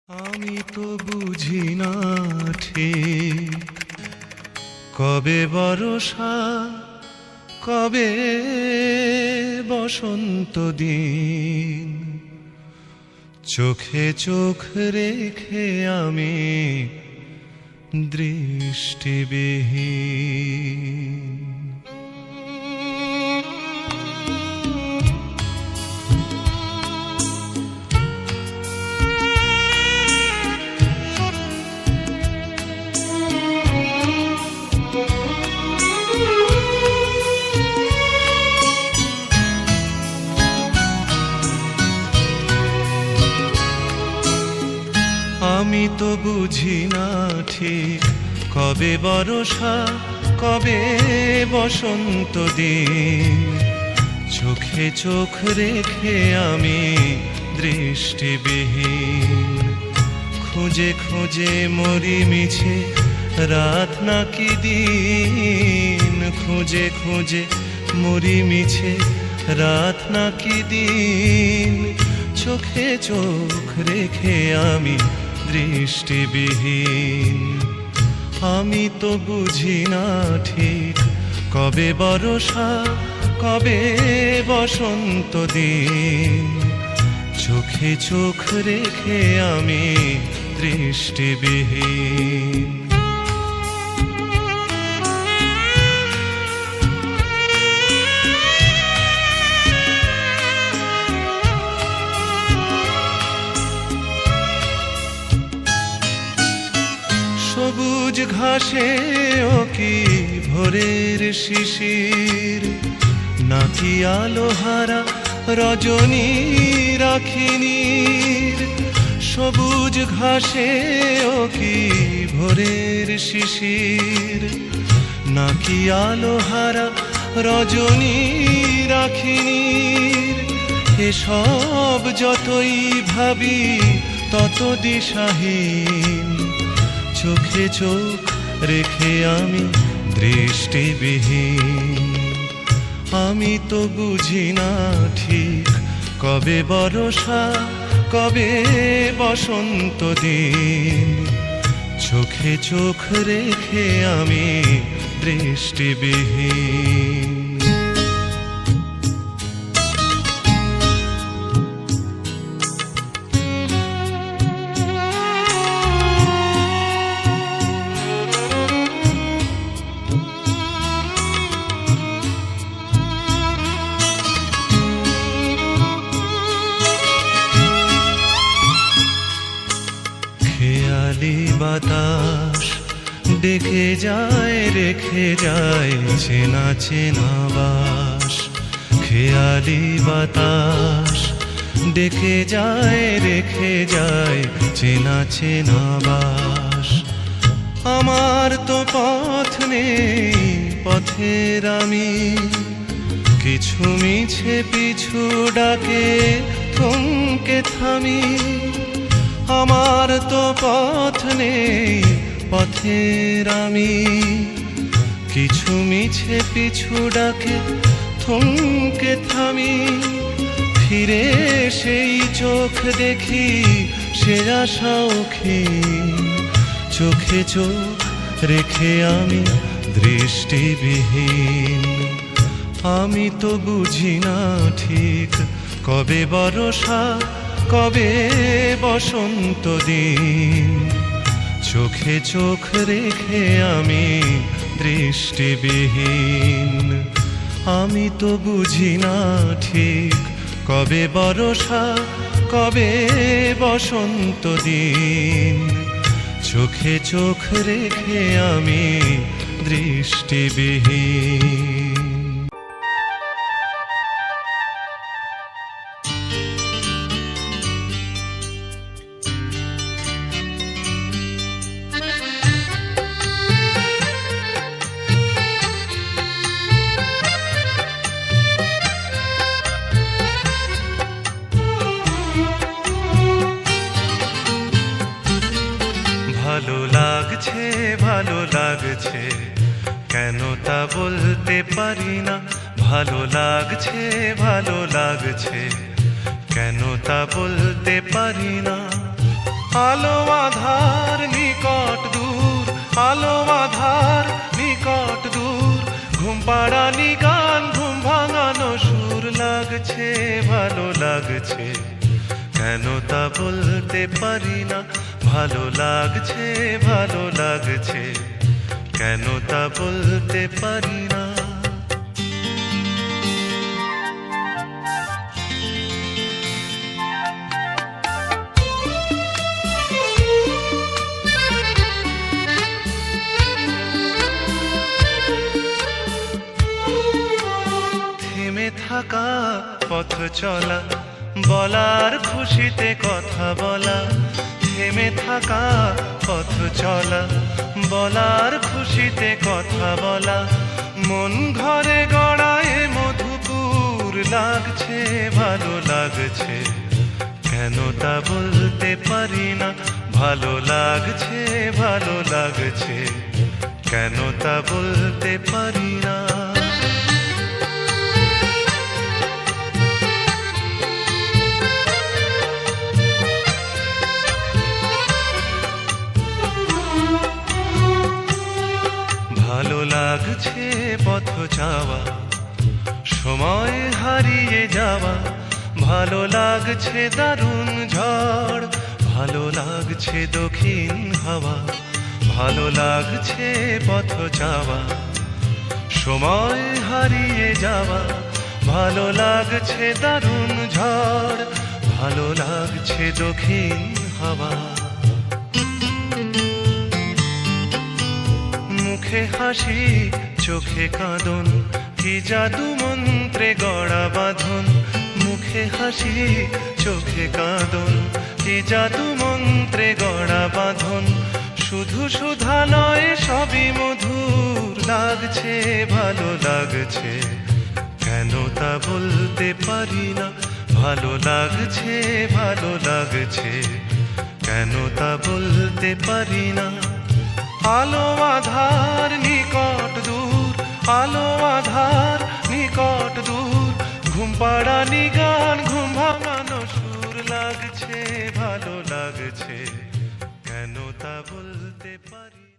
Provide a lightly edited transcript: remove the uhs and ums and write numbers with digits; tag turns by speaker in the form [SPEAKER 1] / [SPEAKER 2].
[SPEAKER 1] আমি তো বুঝি না ঠিক কবে বর্ষা কবে বসন্ত দিন, চোখে চোখ রেখে আমি দৃষ্টিবিহীন। আমি তো বুঝি না ঠিক কবে বর্ষা কবে বসন্ত দিন, চোখে চোখ রেখে আমি দৃষ্টিবিহীন। খুঁজে খুঁজে মরি মিছে রাত নাকি দিন, খুঁজে খুঁজে মরি মিছে রাত নাকি দিন, চোখে চোখ রেখে আমি দৃষ্টিবিহীন। আমি তো বুঝি না ঠিক কবে বর্ষা কবে বসন্ত দিন, চোখে চোখ রেখে আমি দৃষ্টিবিহীন। সবুজ ঘাসে ও কি ভোরের শিশির, নাকি আলোহারা রজনী রাখিনীর। সবুজ ঘাসে ও কি ভোরের শিশির, নাকি আলোহারা রজনী রাখিনীর। এসব যতই ভাবি তত দিশাহীন, চোখে চোখ রেখে আমি দৃষ্টিবিহীন। আমি তো বুঝি না ঠিক কবে বর্ষা কবে বসন্ত দিন, চোখে চোখ রেখে আমি দৃষ্টিবিহীন। খেয়ালি বাতাস ডেকে যায় রেখে যায় চেনা চেনা বাস, খেয়ালি বাতাস ডেকে যায় রেখে যায় চেনা চেনা বাস। আমার তো পথ নেই পথের আমি, কিছু মিছে পিছু ডাকে থমকে থামি। আমার তো পথ নেই পথের আমি, কিছু মিছে পিছু ডাকে থমকে থামি। ফিরে সেই চোখ দেখি সে আশাহীন, চোখে চোখ রেখে আমি দৃষ্টিবিহীন। আমি তো বুঝি না ঠিক কবে বর্ষা কবে বসন্ত দিন, চোখে চোখ রেখে আমি দৃষ্টিবিহীন। আমি তো বুঝি না ঠিক কবে বর্ষা কবে বসন্ত দিন, চোখে চোখ রেখে আমি দৃষ্টিবিহীন। ভালো লাগছে ভালো লাগছে কেন তা বলতে পারি না, ভালো লাগছে ভালো লাগছে কেন তা বলতে পারি না। আলো আধার নিকট দূর, আলো আধার নিকট দূর, ঘুম পাড়ানি গান, ঘুম ভাঙানো সুর, লাগছে ভালো লাগছে কেন তা বলতে পারি না, ভালো লাগছে ভালো লাগছে কেন তা বলতে পারি না। থেমে থাকা পথ চলা, বলার খুশিতে কথা বলা, থেমে থাকা পথ চলা, বলার খুশিতে কথা বলা, মন ঘরে গড়ায় মধুপুর, লাগছে ভালো লাগছে কেন তা বলতে পারি না, ভালো লাগছে ভালো লাগছে কেন তা বলতে পারি না। ভালো লাগছে পথ যাওয়া, সময় হারিয়ে যাওয়া, ভালো লাগছে দারুণ ঝড়, ভালো লাগছে দক্ষিণ হাওয়া, ভালো লাগছে পথ যাওয়া, সময় হারিয়ে যাওয়া, ভালো লাগছে দারুণ ঝড়, ভালো লাগছে দক্ষিণ হাওয়া। মুখে হাসি চোখে কাঁদন, কি জাদু মন্ত্রে গড়া বাঁধন, মুখে হাসি চোখে কাঁদন, কি জাদু মন্ত্রে গড়া বাঁধন, শুধু সুধা নয় সবই মধুর, লাগছে ভালো লাগছে কেন তা বলতে পারি না, ভালো লাগছে ভালো লাগছে কেন তা বলতে পারি না। আলো আধার নিকট দূর, আলো আধার নিকট দূর, ঘুম পাড়ানি গান, ঘুম ভাঙানো সুর, লাগছে ভালো লাগছে কেন তা বলতে পারি।